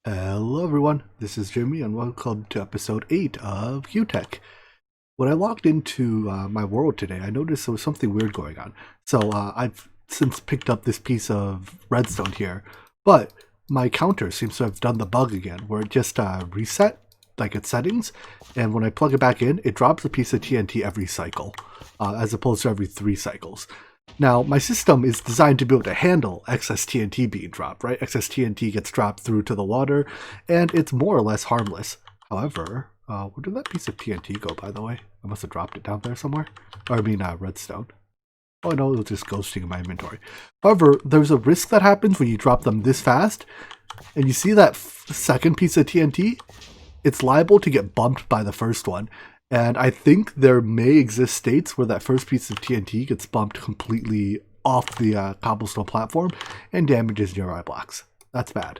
Hello everyone, this is Jimmy and welcome to episode 8 of QTech. When I logged into my world today, I noticed there was something weird going on. So I've since picked up this piece of redstone here, but my counter seems to have done the bug again, where it just reset like its settings, and when I plug it back in, it drops a piece of TNT every cycle, as opposed to every 3 cycles. Now, my system is designed to be able to handle excess TNT being dropped, right? Excess TNT gets dropped through to the water, and it's more or less harmless. However, where did that piece of TNT go, by the way? I must have dropped it down there somewhere. Or I mean, redstone. Oh, no, it was just ghosting in my inventory. However, there's a risk that happens when you drop them this fast, and you see that second piece of TNT? It's liable to get bumped by the first one. And I think there may exist states where that first piece of TNT gets bumped completely off the cobblestone platform and damages nearby blocks. That's bad.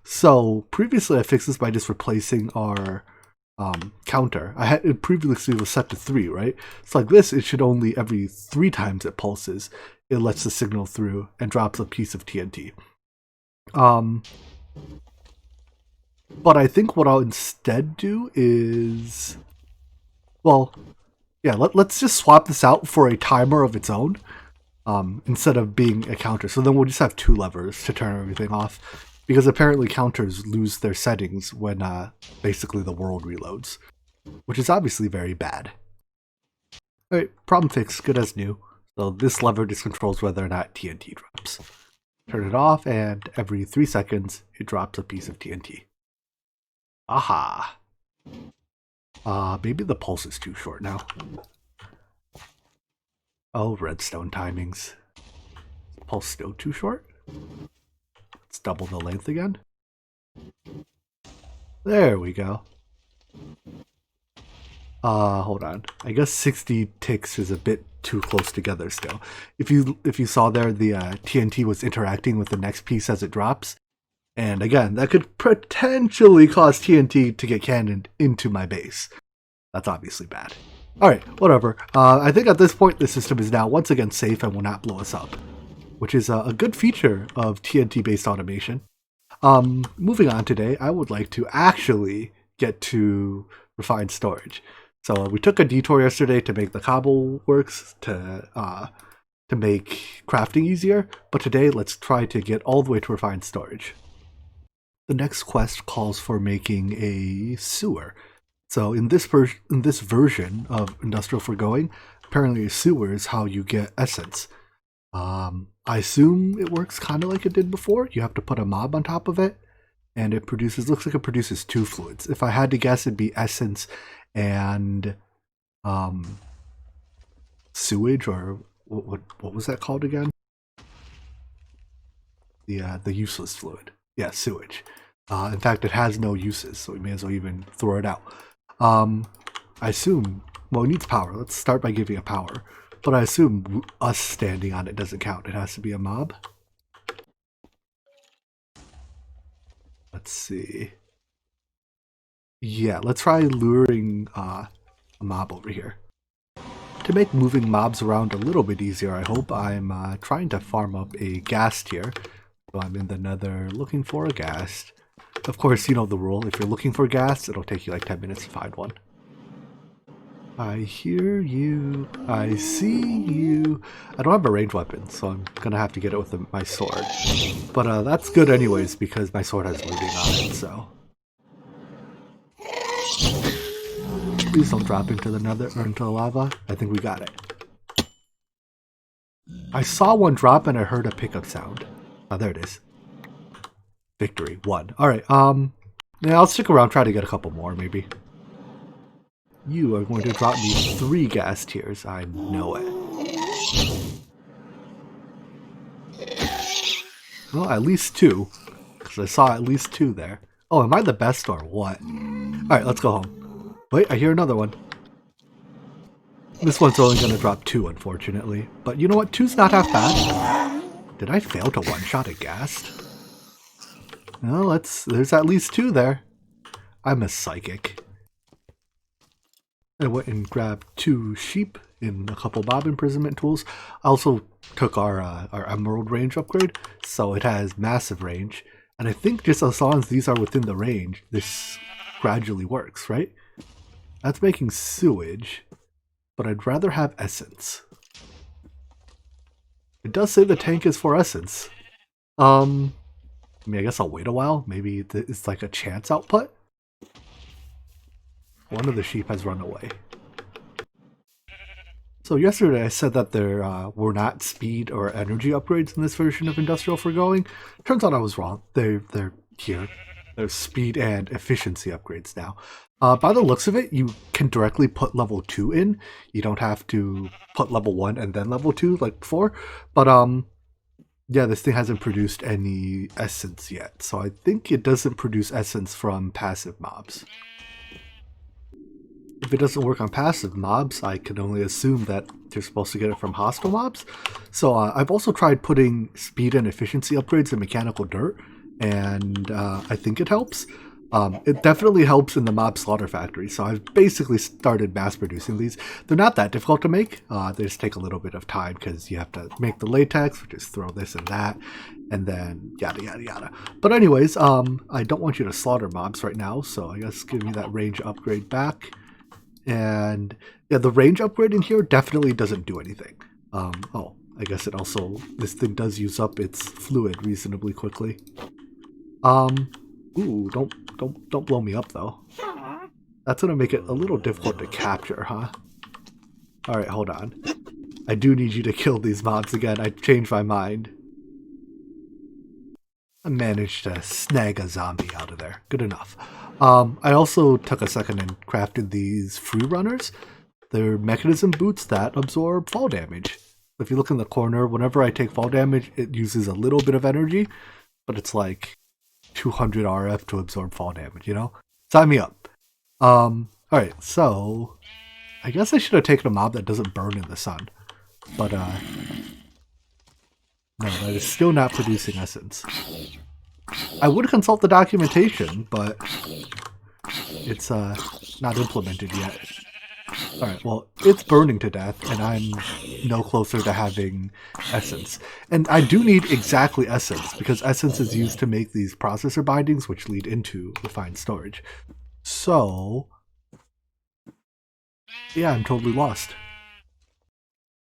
So previously I fixed this by just replacing our counter. It previously was set to 3, right? So like this, it should only every 3 times it pulses, it lets the signal through and drops a piece of TNT. But I think what I'll instead do is... well, yeah, let's just swap this out for a timer of its own, instead of being a counter. So then we'll just have 2 levers to turn everything off, because apparently counters lose their settings when basically the world reloads, which is obviously very bad. Alright, problem fixed, good as new. So this lever just controls whether or not TNT drops. Turn it off, and every 3 seconds, it drops a piece of TNT. Aha! Maybe the pulse is too short now. Oh, redstone timings. Pulse still too short? Let's double the length again. There we go. Hold on. I guess 60 ticks is a bit too close together still. If you saw there, the TNT was interacting with the next piece as it drops. And again, that could potentially cause TNT to get cannoned into my base. That's obviously bad. Alright, whatever. I think at this point the system is now once again safe and will not blow us up, which is a good feature of TNT-based automation. Moving on today, I would like to actually get to refined storage. So we took a detour yesterday to make the cobble works, to make crafting easier, but today let's try to get all the way to refined storage. The next quest calls for making a sewer. So in this version of Industrial Foregoing, apparently a sewer is how you get essence. I assume it works kind of like it did before. You have to put a mob on top of it, and it looks like it produces 2 fluids. If I had to guess, it'd be essence and sewage, or what was that called again? The useless fluid. Yeah, sewage. In fact, it has no uses, so we may as well even throw it out. I assume, well, it needs power. Let's start by giving it power. But I assume us standing on it doesn't count. It has to be a mob. Let's see. Yeah, let's try luring a mob over here. To make moving mobs around a little bit easier, I hope, I'm trying to farm up a ghast here. So I'm in the nether looking for a ghast. Of course, you know the rule. If you're looking for gas, it'll take you like 10 minutes to find one. I hear you. I see you. I don't have a ranged weapon, so I'm going to have to get it with my sword. But that's good anyways, because my sword has looting on it, so... Please don't drop into the nether, or into the lava. I think we got it. I saw one drop and I heard a pickup sound. Oh, there it is. Victory, 1. Alright, yeah, I'll stick around, try to get a couple more, maybe. You are going to drop me 3 gas tiers, I know it. Well, at least 2, because I saw at least 2 there. Oh, am I the best or what? Alright, let's go home. Wait, I hear another one. This one's only going to drop 2, unfortunately. But you know what, 2's not half bad. Did I fail to one-shot a ghast? Well, there's at least 2 there. I'm a psychic. I went and grabbed 2 sheep and a couple mob imprisonment tools. I also took our emerald range upgrade, so it has massive range, And I think just as long as these are within the range, this gradually works, right? That's making sewage, but I'd rather have essence. It does say the tank is for essence. I mean, I guess I'll wait a while. Maybe it's like a chance output. One of the sheep has run away. So yesterday I said that there were not speed or energy upgrades in this version of Industrial Foregoing. Turns out I was wrong. They're here. There's speed and efficiency upgrades now. By the looks of it, you can directly put level 2 in. You don't have to put level 1 and then level 2 like before. But yeah, this thing hasn't produced any essence yet. So I think it doesn't produce essence from passive mobs. If it doesn't work on passive mobs, I can only assume that you're supposed to get it from hostile mobs. So I've also tried putting speed and efficiency upgrades in mechanical dirt, and I think it helps. It definitely helps in the mob slaughter factory, so I've basically started mass producing these. They're not that difficult to make, they just take a little bit of time because you have to make the latex, which is throw this and that, and then yada yada yada. But anyways, I don't want you to slaughter mobs right now, so I guess give me that range upgrade back. And yeah, the range upgrade in here definitely doesn't do anything. Oh, I guess it also, this thing does use up its fluid reasonably quickly. Ooh, don't blow me up though. That's gonna make it a little difficult to capture, huh? Alright, hold on. I do need you to kill these mobs again. I changed my mind. I managed to snag a zombie out of there. Good enough. I also took a second and crafted these free runners. They're mechanism boots that absorb fall damage. If you look in the corner, whenever I take fall damage, it uses a little bit of energy, but it's like 200 RF to absorb fall damage, you know? Sign me up. Alright, so I guess I should have taken a mob that doesn't burn in the sun. But no, that is still not producing essence. I would consult the documentation, but it's not implemented yet. Alright, well, it's burning to death, and I'm no closer to having essence. And I do need exactly essence, because essence is used to make these processor bindings, which lead into refined storage. So, yeah, I'm totally lost.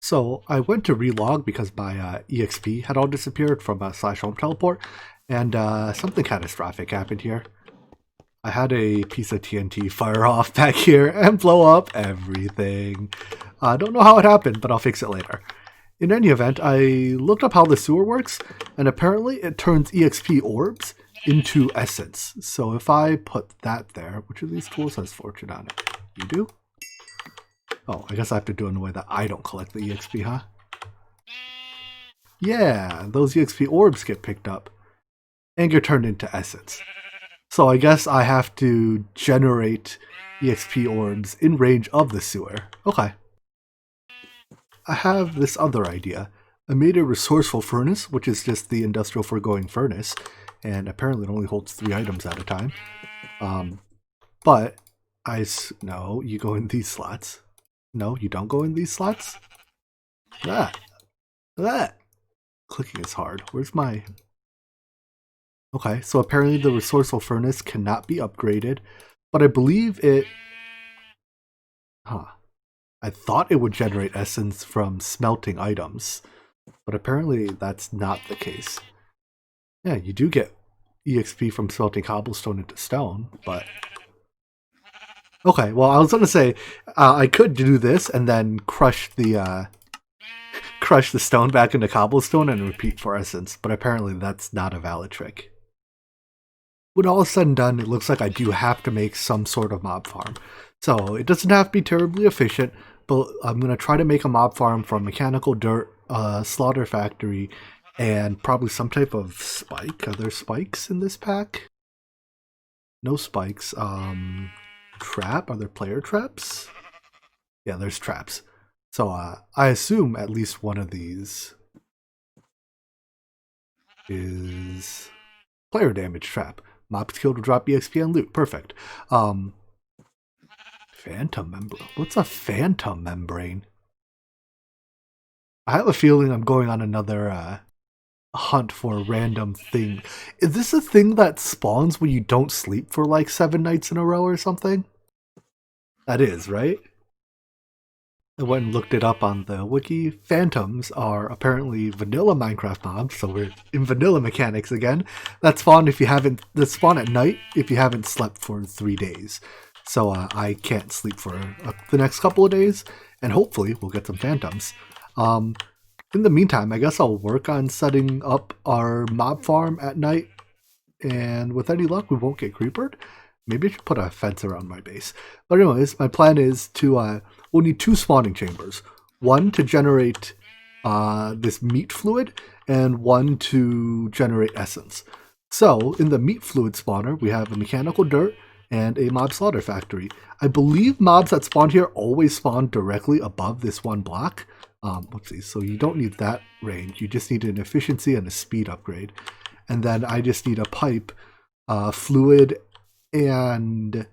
So I went to relog because my EXP had all disappeared from /home teleport, and something catastrophic happened here. I had a piece of TNT fire off back here and blow up everything. I don't know how it happened, but I'll fix it later. In any event, I looked up how the sewer works, and apparently it turns EXP orbs into essence. So if I put that there, which of these tools has fortune on it? You do? Oh, I guess I have to do it in a way that I don't collect the EXP, huh? Yeah, those EXP orbs get picked up and get turned into essence. So I guess I have to generate EXP orbs in range of the sewer. Okay. I have this other idea. I made a resourceful furnace, which is just the industrial foregoing furnace, and apparently it only holds 3 items at a time. But no, you go in these slots. No, you don't go in these slots. That. Clicking is hard. Where's my... Okay, so apparently the resourceful furnace cannot be upgraded, but I believe it... I thought it would generate essence from smelting items, but apparently that's not the case. Yeah, you do get EXP from smelting cobblestone into stone, but... Okay, well, I was going to say, I could do this and then crush the stone back into cobblestone and repeat for essence, but apparently that's not a valid trick. When all is said and done, it looks like I do have to make some sort of mob farm. So it doesn't have to be terribly efficient, but I'm going to try to make a mob farm from mechanical dirt, slaughter factory, and probably some type of spike. Are there spikes in this pack? No spikes. Trap? Are there player traps? Yeah, there's traps. So I assume at least one of these is player damage trap. Mobs killed will drop EXP and loot. Perfect. Phantom membrane. What's a phantom membrane? I have a feeling I'm going on another hunt for a random thing. Is this a thing that spawns when you don't sleep for like 7 nights in a row or something? That is, right? I went and looked it up on the wiki. Phantoms are apparently vanilla Minecraft mobs, so we're in vanilla mechanics again. That spawn at night if you haven't slept for 3 days. So I can't sleep for the next couple of days, and hopefully we'll get some phantoms. In the meantime, I guess I'll work on setting up our mob farm at night, and with any luck, we won't get creepered. Maybe I should put a fence around my base. But anyways, my plan is to, we'll need 2 spawning chambers. One to generate this meat fluid, and one to generate essence. So, in the meat fluid spawner, we have a mechanical dirt and a mob slaughter factory. I believe mobs that spawn here always spawn directly above this one block. Let's see, so you don't need that range. You just need an efficiency and a speed upgrade. And then I just need a pipe, fluid, and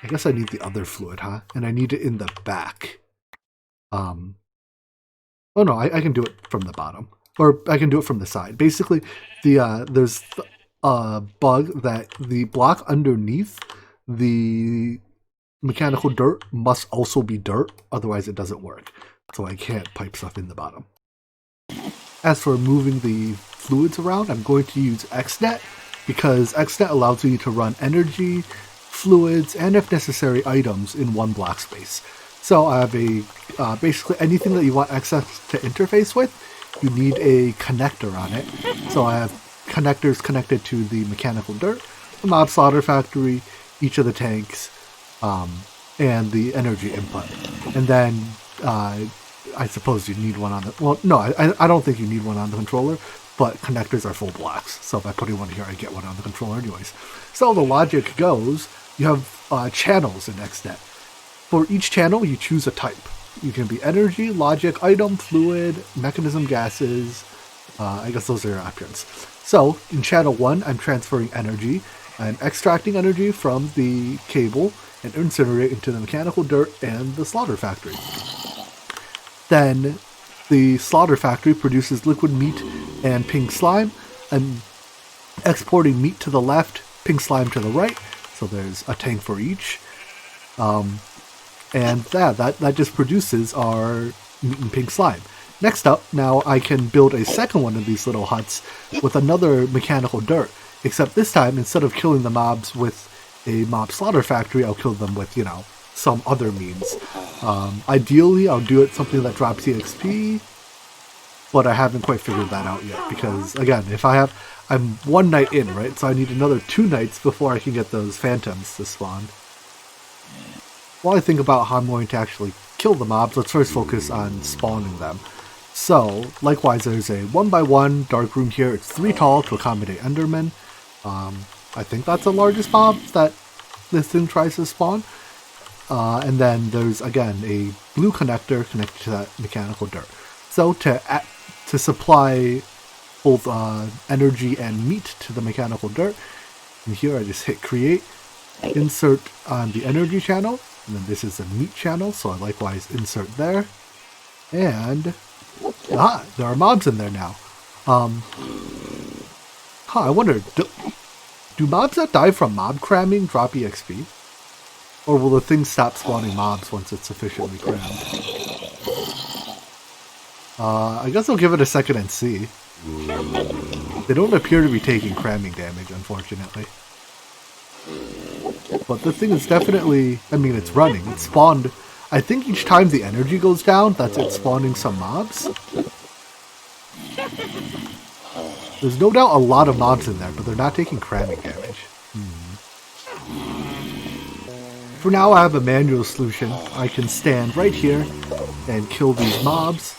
I guess I need the other fluid, huh? And I need it in the back. Oh no, I can do it from the bottom. Or I can do it from the side. Basically, there's a bug that the block underneath the mechanical dirt must also be dirt, otherwise it doesn't work. So I can't pipe stuff in the bottom. As for moving the fluids around, I'm going to use XNet because XNet allows you to run energy, fluids, and if necessary, items in one block space. So I have a basically anything that you want XNet to interface with, you need a connector on it. So I have connectors connected to the mechanical dirt, the mob slaughter factory, each of the tanks, and the energy input. And then I suppose you need one on the... Well, no, I don't think you need one on the controller, but connectors are full blocks. So by putting one here, I get one on the controller anyways. So the logic goes, you have channels in XNet. For each channel, you choose a type. You can be energy, logic, item, fluid, mechanism, gases. I guess those are your options. So in channel 1, I'm transferring energy. I'm extracting energy from the cable and incinerate into the mechanical dirt and the slaughter factory. Then the slaughter factory produces liquid meat and pink slime, and exporting meat to the left, pink slime to the right, so there's a tank for each. And that just produces our meat and pink slime. Next up, now I can build a second one of these little huts with another mechanical dirt, except this time, instead of killing the mobs with a mob slaughter factory, I'll kill them with, some other means. Ideally, I'll do it something that drops EXP, but I haven't quite figured that out yet, because, again, I'm 1 night in, right? So I need another 2 nights before I can get those phantoms to spawn. While I think about how I'm going to actually kill the mobs, let's first focus on spawning them. So, likewise, there's a 1x1 dark room here. It's 3 tall to accommodate Endermen. I think that's the largest mob that this thing tries to spawn. And then there's, again, a blue connector connected to that mechanical dirt. So to supply both energy and meat to the mechanical dirt, and here I just hit create, insert on the energy channel, and then this is the meat channel, so I likewise insert there. And there are mobs in there now. I wonder, do mobs that die from mob cramming drop EXP? Or will the thing stop spawning mobs once it's sufficiently crammed? I guess I'll give it a second and see. They don't appear to be taking cramming damage, unfortunately. But the thing is definitely... it's running. It spawned... I think each time the energy goes down, that's it spawning some mobs. There's no doubt a lot of mobs in there, but they're not taking cramming damage. For now, I have a manual solution. I can stand right here and kill these mobs.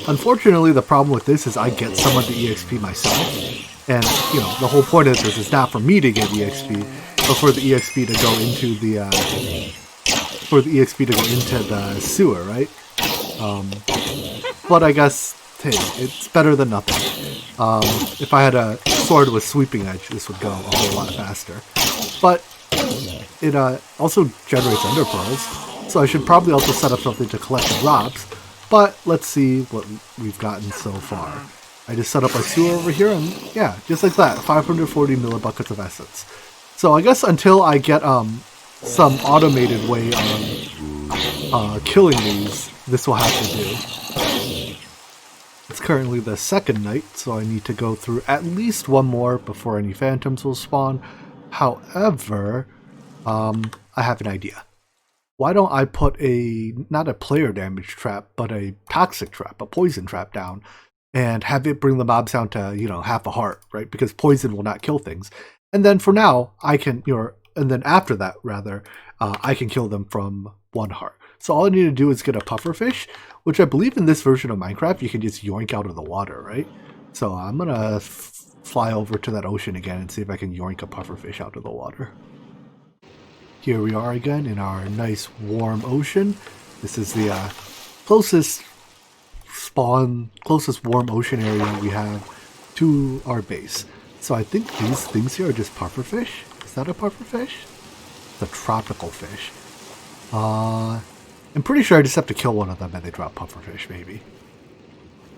Unfortunately, the problem with this is I get some of the EXP myself. And, the whole point of this is not for me to get EXP, but for the EXP to go into the sewer, right? But I guess, hey, it's better than nothing. If I had a sword with sweeping edge, this would go a whole lot faster. But it also generates ender pearls, so I should probably also set up something to collect the drops. But let's see what we've gotten so far. I just set up a sewer over here, and yeah, just like that, 540 millibuckets of essence. So I guess until I get some automated way of killing these, this will have to do. It's currently the second night, so I need to go through at least one more before any phantoms will spawn. However, I have an idea. Why don't I put not a player damage trap, but a toxic trap, a poison trap down, and have it bring the mobs down to, half a heart, right? Because poison will not kill things. And then for now, I can, and then after that, rather, I can kill them from 1 heart. So all I need to do is get a pufferfish, which I believe in this version of Minecraft, you can just yoink out of the water, right? So I'm going to fly over to that ocean again and see if I can yoink a pufferfish out of the water. Here we are again in our nice warm ocean. This is the closest warm ocean area we have to our base. So I think these things here are just pufferfish. Is that a pufferfish? It's a tropical fish. I'm pretty sure I just have to kill one of them and they drop pufferfish, maybe.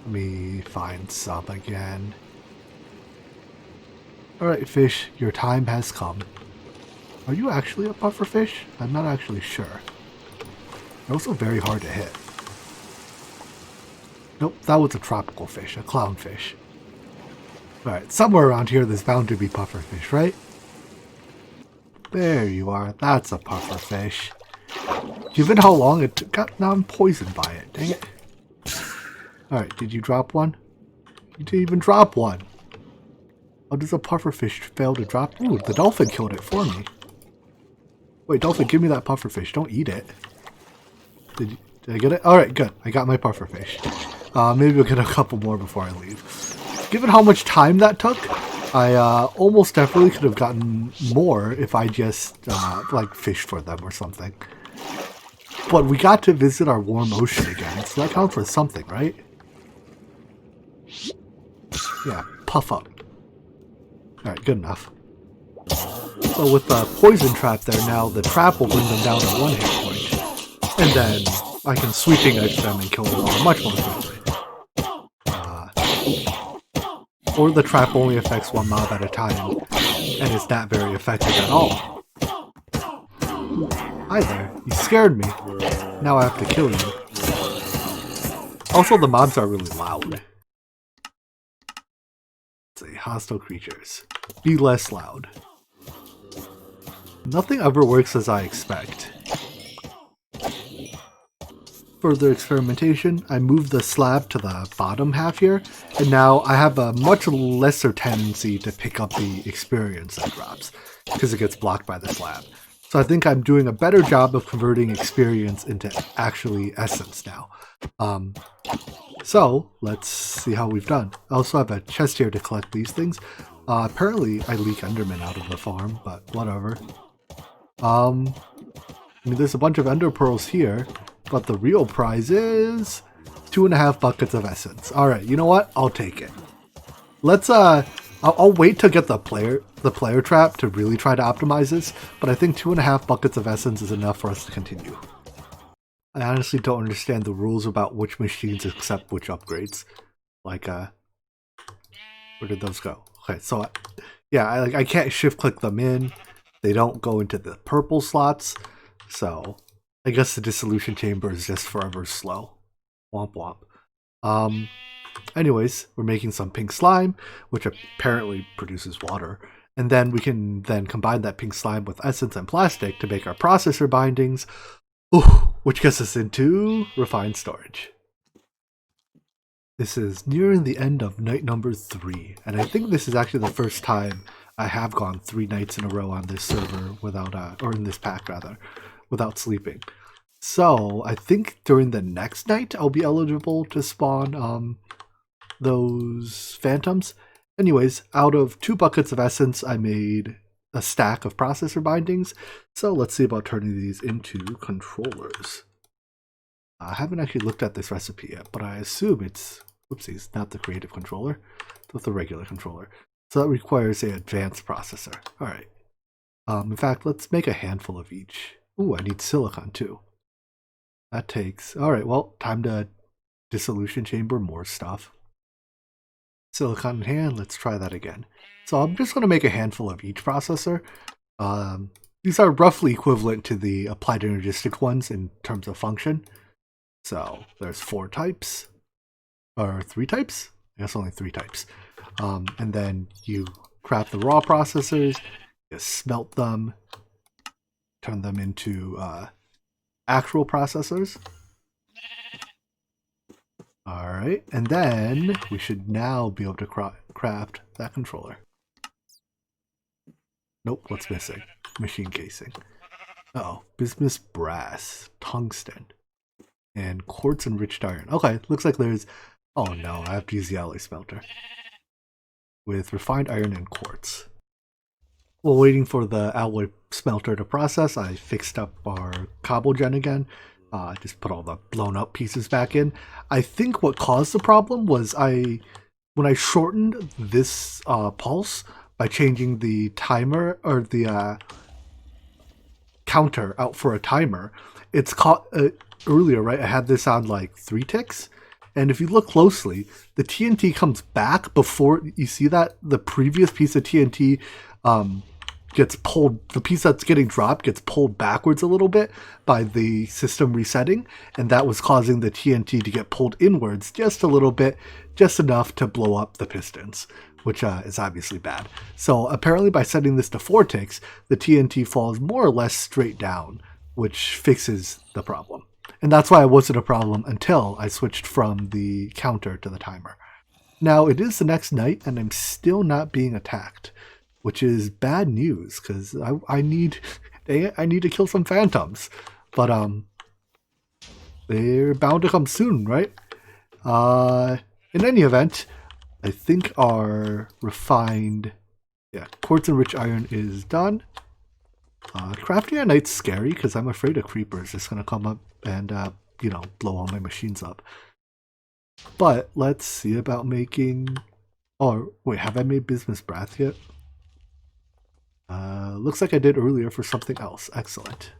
Let me find some again. Alright, fish, your time has come. Are you actually a pufferfish? I'm not actually sure. They're also very hard to hit. Nope, that was a tropical fish, a clownfish. Alright, somewhere around here there's bound to be pufferfish, right? There you are, that's a pufferfish. Given how long it took, now I'm poisoned by it, dang it. Alright, did you drop one? You didn't even drop one. How does a pufferfish fail to drop? Ooh, the dolphin killed it for me. Wait, dolphin, give me that pufferfish. Don't eat it. Did I get it? Alright, good. I got my pufferfish. Maybe we'll get a couple more before I leave. Given how much time that took, I almost definitely could have gotten more if I just, fished for them or something. But we got to visit our warm ocean again, so that counts for something, right? Yeah, puff up. Alright, good enough. So with the poison trap there now, the trap will bring them down to 1 hit point. And then I can sweeping edge them and kill them all much more quickly. Or the trap only affects 1 mob at a time, and is not very effective at all. Hi there, you scared me. Now I have to kill you. Also, the mobs are really loud. Let's see, hostile creatures. Be less loud. Nothing ever works as I expect. Further experimentation, I moved the slab to the bottom half here, and now I have a much lesser tendency to pick up the experience that drops, because it gets blocked by the slab. So I think I'm doing a better job of converting experience into actually essence now. So let's see how we've done. I also have a chest here to collect these things. Apparently I leak Enderman out of the farm, but whatever. I mean, there's a bunch of Ender Pearls here, but the real prize is 2.5 buckets of essence. Alright, you know what? I'll take it. Let's, I'll wait to get the player trap to really try to optimize this, but I think 2.5 buckets of essence is enough for us to continue. I honestly don't understand the rules about which machines accept which upgrades. Like, where did those go? Okay, so, yeah, I can't shift click them in. They don't go into the purple slots, so I guess the dissolution chamber is just forever slow. Womp womp. Anyways, we're making some pink slime, which apparently produces water. And then we can then combine that pink slime with essence and plastic to make our processor bindings, which gets us into refined storage. This is nearing the end of night number 3, and I think this is actually the first time I have gone 3 nights in a row on this server without, or in this pack rather, without sleeping. So I think during the next night I'll be eligible to spawn those phantoms. Anyways, out of 2 buckets of essence, I made a stack of processor bindings. So let's see about turning these into controllers. I haven't actually looked at this recipe yet, but I assume it's, whoopsies, not the creative controller, but the regular controller. So that requires an advanced processor. All right. In fact, let's make a handful of each. Ooh, I need silicon too. That takes, all right, well, time to dissolution chamber more stuff. Silicon in hand, let's try that again. So I'm just going to make a handful of each processor. These are roughly equivalent to the applied energistic ones in terms of function. So there's 4 types, or 3 types? I guess only 3 types. And then you craft the raw processors, you smelt them, turn them into actual processors. Alright, and then we should now be able to craft that controller. Nope, what's missing? Machine casing. Oh, bismuth brass, tungsten, and quartz enriched iron. Okay, looks like there's... Oh no, I have to use the alloy smelter. With refined iron and quartz. While waiting for the alloy smelter to process, I fixed up our cobble gen again. Just put all the blown up pieces back in. I think what caused the problem was when I shortened this pulse by changing the timer or the counter out for a timer, it's caught earlier, right? I had this on like 3 ticks. And if you look closely, the TNT comes back before you see that the previous piece of TNT gets pulled, the piece that's getting dropped gets pulled backwards a little bit by the system resetting, and that was causing the TNT to get pulled inwards just a little bit, just enough to blow up the pistons, which is obviously bad. So apparently by setting this to 4 ticks, the TNT falls more or less straight down, which fixes the problem. And that's why it wasn't a problem until I switched from the counter to the timer. Now it is the next night and I'm still not being attacked, which is bad news because I need to kill some phantoms, but they're bound to come soon, right? In any event, I think our refined, quartz and rich iron is done. Crafting at night's scary because I'm afraid a creeper is just gonna come up and blow all my machines up. But let's see about making. Oh wait, have I made bismuth brass yet? Looks like I did earlier for something else. Excellent.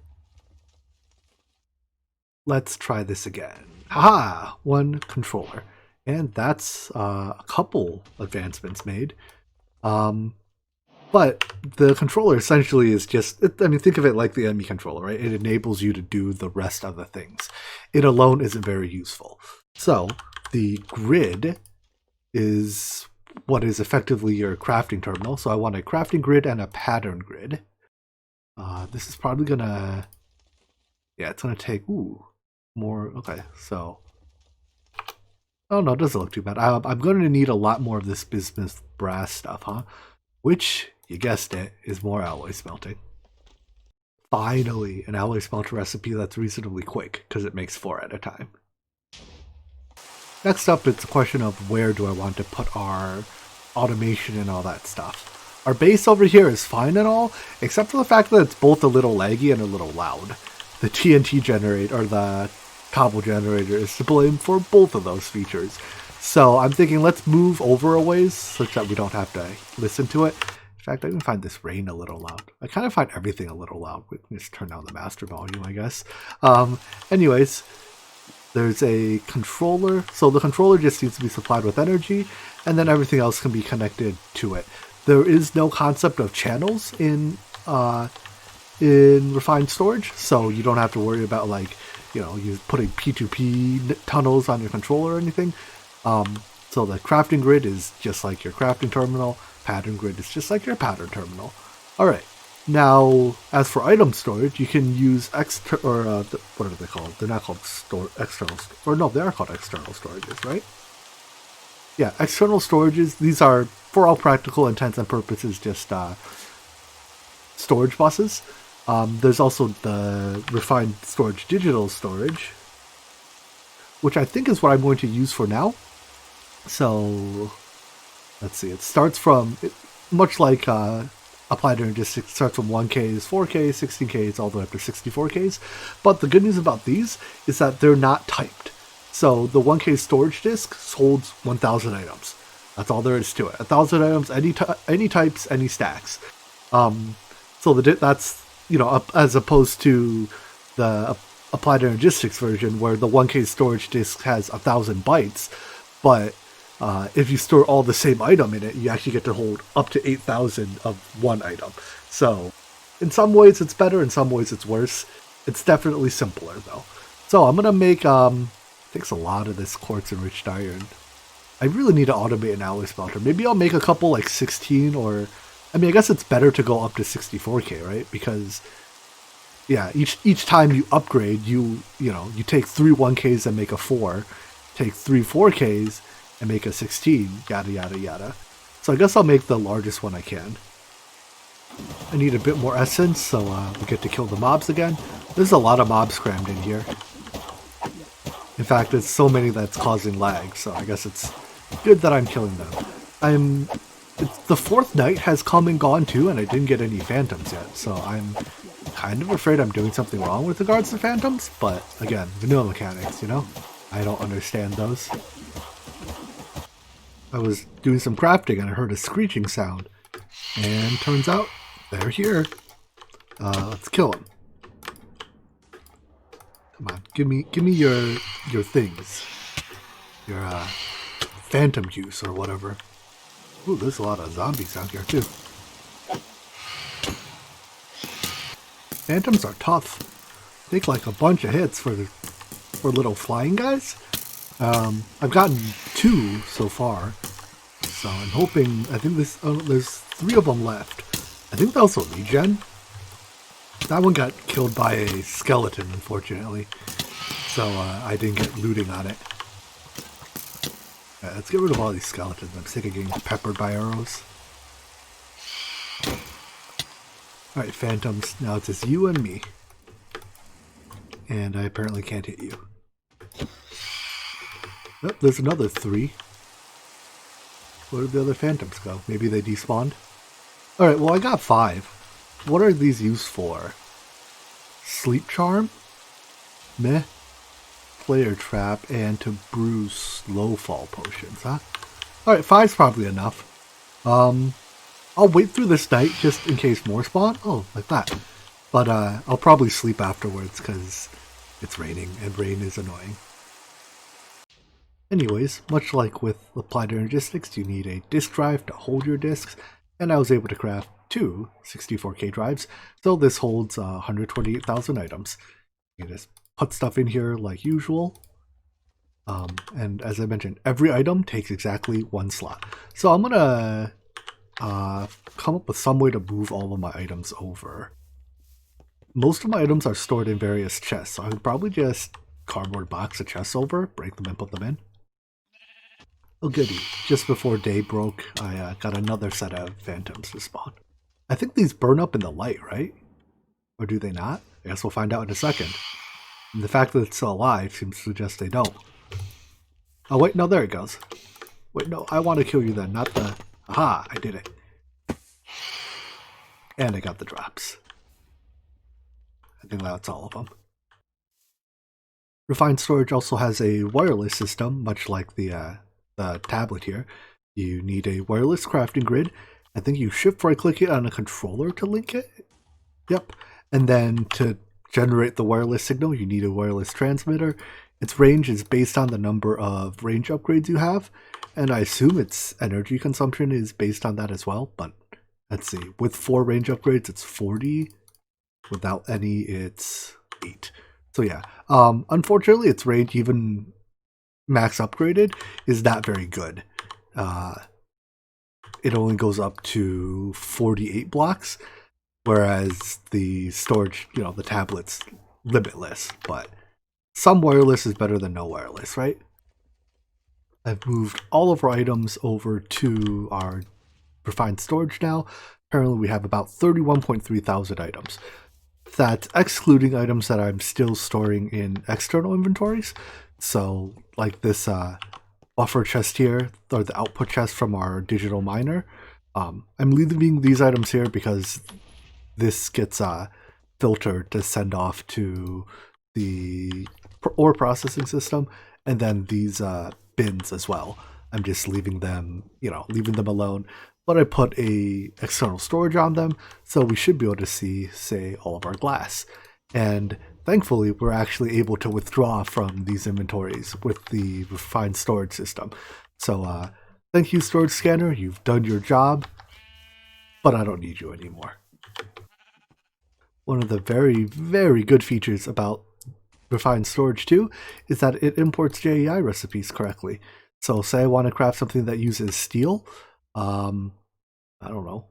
Let's try this again. Haha! 1 controller. And that's a couple advancements made. But the controller essentially is just, think of it like the ME controller, right? It enables you to do the rest of the things. It alone isn't very useful. So the grid is what is effectively your crafting terminal. So I want a crafting grid and a pattern grid. This is probably gonna, it's gonna take more. Okay, so oh no, it doesn't look too bad. I'm going to need a lot more of this bismuth brass stuff, huh? Which, you guessed it, is more alloy smelting. Finally, an alloy smelter recipe that's reasonably quick because it makes 4 at a time. Next up, it's a question of where do I want to put our automation and all that stuff. Our base over here is fine and all, except for the fact that it's both a little laggy and a little loud. The TNT generator, or the cobble generator, is to blame for both of those features. So I'm thinking let's move over a ways such that we don't have to listen to it. In fact, I even find this rain a little loud. I kind of find everything a little loud. We can just turn down the master volume, I guess. Anyways, there's a controller. So the controller just needs to be supplied with energy, and then everything else can be connected to it. There is no concept of channels in refined storage, so you don't have to worry about you putting P2P tunnels on your controller or anything. So the crafting grid is just like your crafting terminal. Pattern grid is just like your pattern terminal. All right. Now, as for item storage, you can use what are they called? They're not called external, or no, they are called external storages, right? Yeah, external storages. These are, for all practical intents and purposes, just storage buses. There's also the refined storage digital storage, which I think is what I'm going to use for now. So, let's see. It starts from, much like applied energistics, starts from 1Ks, 4Ks, 16Ks, all the way up to 64Ks. But the good news about these is that they're not typed. So the 1K storage disk holds 1,000 items. That's all there is to it. 1,000 items, any types, any stacks. So that's, as opposed to the applied energistics version where the 1K storage disk has 1,000 bytes, but if you store all the same item in it, you actually get to hold up to 8,000 of one item. So in some ways it's better, in some ways it's worse. It's definitely simpler though. So I'm gonna make takes a lot of this quartz enriched iron. I really need to automate an alloy smelter. Maybe I'll make a couple like 16 or I mean I guess it's better to go up to 64k, right? Because yeah, each time you upgrade, you take 3 1Ks and make a 4, take 3 4Ks and make a 16, yada yada yada. So I guess I'll make the largest one I can. I need a bit more essence, so we get to kill the mobs again. There's a lot of mobs crammed in here. In fact, it's so many that's causing lag, so I guess it's good that I'm killing them. The fourth night has come and gone too, and I didn't get any phantoms yet, so I'm kind of afraid I'm doing something wrong with regards to phantoms, but again, vanilla mechanics, you know? I don't understand those. I was doing some crafting and I heard a screeching sound, and turns out they're here. Let's kill them. Come on, give me your things, your phantom juice or whatever. Ooh, there's a lot of zombies out here too. Phantoms are tough. Take like a bunch of hits for little flying guys. I've gotten 2 so far, so I'm hoping. I think there's 3 of them left. I think they're also regen. That one got killed by a skeleton, unfortunately, so I didn't get looting on it. Yeah, let's get rid of all these skeletons. I'm sick of getting peppered by arrows. Alright, phantoms. Now it's just you and me. And I apparently can't hit you. Oh, there's another 3. Where did the other phantoms go? Maybe they despawned? Alright, well I got 5. What are these used for? Sleep charm? Meh. Player trap and to brew slow fall potions, huh? Alright, 5's probably enough. I'll wait through this night just in case more spawn. Oh, like that. But I'll probably sleep afterwards because it's raining and rain is annoying. Anyways, much like with applied energistics, you need a disk drive to hold your disks, and I was able to craft 2 64K drives, so this holds 128,000 items. You just put stuff in here like usual, and as I mentioned, every item takes exactly 1 slot. So I'm gonna come up with some way to move all of my items over. Most of my items are stored in various chests, so I would probably just cardboard box the chests over, break them and put them in. Oh goody, just before day broke, I got another set of phantoms to spawn. I think these burn up in the light, right? Or do they not? I guess we'll find out in a second. And the fact that it's still alive seems to suggest they don't. Oh wait, no, there it goes. Wait, no, I want to kill you then, not the... Aha, I did it. And I got the drops. I think that's all of them. Refined Storage also has a wireless system, much like the tablet here. You need a wireless crafting grid. I think you shift right click it on a controller to link it. Yep. And then to generate the wireless signal, you need a wireless transmitter. Its range is based on the number of range upgrades you have, and I assume its energy consumption is based on that as well, but let's see. With 4 range upgrades, it's 40. Without any, it's 8. So yeah, unfortunately, its range, even max upgraded, is not very good. It only goes up to 48 blocks, whereas the storage, the tablet's limitless, but some wireless is better than no wireless, right? I've moved all of our items over to our refined storage now. Apparently we have about 31.3 thousand items. That's excluding items that I'm still storing in external inventories. So like this buffer chest here, or the output chest from our digital miner. I'm leaving these items here because this gets filtered to send off to the ore processing system, and then these bins as well. I'm just leaving them, leaving them alone. But I put a external storage on them, so we should be able to see, say, all of our glass. And thankfully, we're actually able to withdraw from these inventories with the refined storage system. So thank you, storage scanner. You've done your job, but I don't need you anymore. One of the very, very good features about refined storage too is that it imports JEI recipes correctly. So say I want to craft something that uses steel. I don't know.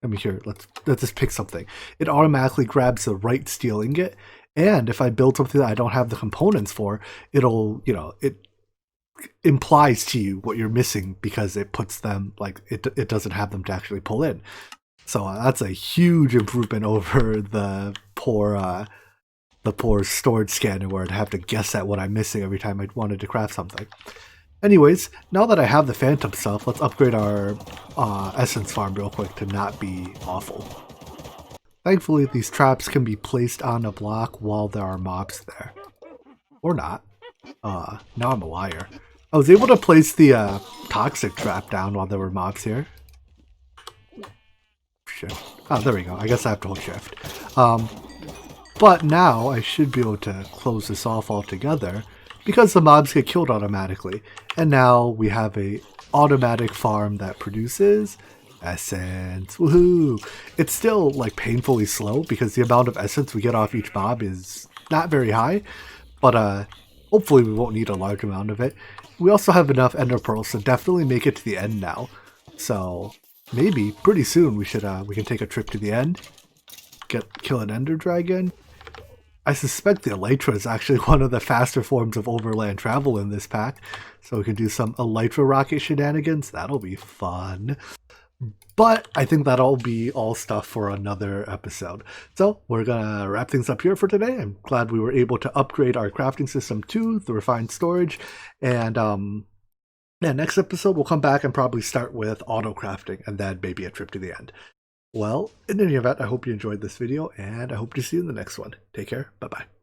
Let me hear. Let's just pick something. It automatically grabs the right steel ingot, and if I build something that I don't have the components for, it'll, it implies to you what you're missing because it puts them, like, it doesn't have them to actually pull in. So that's a huge improvement over the poor storage scanner where I'd have to guess at what I'm missing every time I wanted to craft something. Anyways, now that I have the phantom stuff, let's upgrade our essence farm real quick to not be awful. Thankfully, these traps can be placed on a block while there are mobs there. Or not. Now I'm a liar. I was able to place the toxic trap down while there were mobs here. Shift. Oh, there we go. I guess I have to hold shift. But now I should be able to close this off altogether because the mobs get killed automatically. And now we have a automatic farm that produces essence. Woohoo! It's still like painfully slow because the amount of essence we get off each mob is not very high, but hopefully we won't need a large amount of it. We also have enough ender pearls to definitely make it to the end now. So maybe pretty soon we can take a trip to the end, kill an ender dragon. I suspect the elytra is actually one of the faster forms of overland travel in this pack, so we can do some elytra rocket shenanigans. That'll be fun. But I think that'll be all stuff for another episode. So we're gonna wrap things up here for today. I'm glad we were able to upgrade our crafting system to the refined storage, and next episode we'll come back and probably start with auto crafting and then maybe a trip to the end. Well, in any event, I hope you enjoyed this video, and I hope to see you in the next one. Take care. Bye-bye.